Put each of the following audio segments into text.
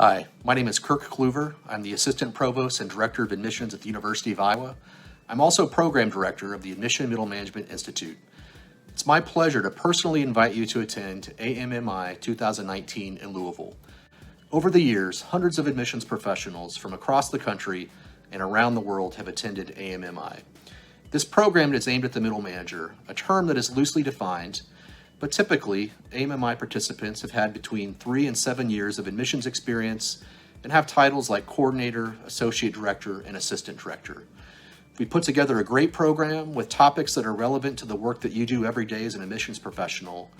Hi, my name is Kirk Kluver. I'm the Assistant Provost and Director of Admissions at the University of Iowa. I'm also Program Director of the Admission and Middle Management Institute. It's my pleasure to personally invite you to attend AMMI 2019 in Louisville. Over the years, hundreds of admissions professionals from across the country and around the world have attended AMMI. This program is aimed at the middle manager, a term that is loosely defined, but typically, AMMI participants have had between 3 and 7 years of admissions experience and have titles like coordinator, associate director, and assistant director. We put together a great program with topics that are relevant to the work that you do every day as an admissions professional,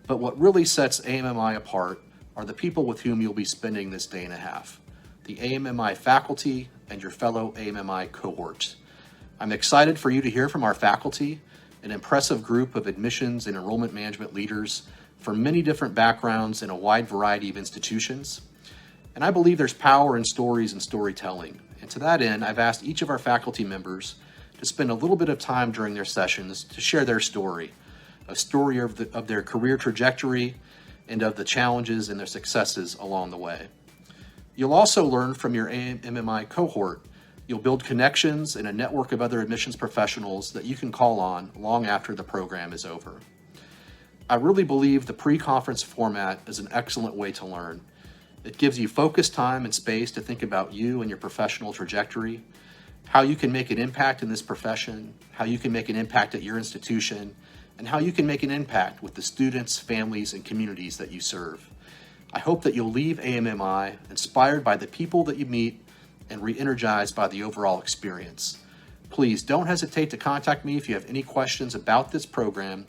but what really sets AMMI apart are the people with whom you'll be spending this day and a half, the AMMI faculty and your fellow AMMI cohorts. I'm excited for you to hear from our faculty, an impressive group of admissions and enrollment management leaders from many different backgrounds in a wide variety of institutions. And I believe there's power in stories and storytelling. And to that end, I've asked each of our faculty members to spend a little bit of time during their sessions to share their story, a story of their career trajectory and of the challenges and their successes along the way. You'll also learn from your AMMI cohort. You'll build connections and a network of other admissions professionals that you can call on long after the program is over. I really believe the pre-conference format is an excellent way to learn. It gives you focused time and space to think about you and your professional trajectory, how you can make an impact in this profession, how you can make an impact at your institution, and how you can make an impact with the students, families, and communities that you serve. I hope that you'll leave AMMI inspired by the people that you meet and re-energized by the overall experience. Please don't hesitate to contact me if you have any questions about this program.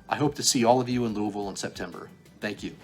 I hope to see all of you in Louisville in September. Thank you.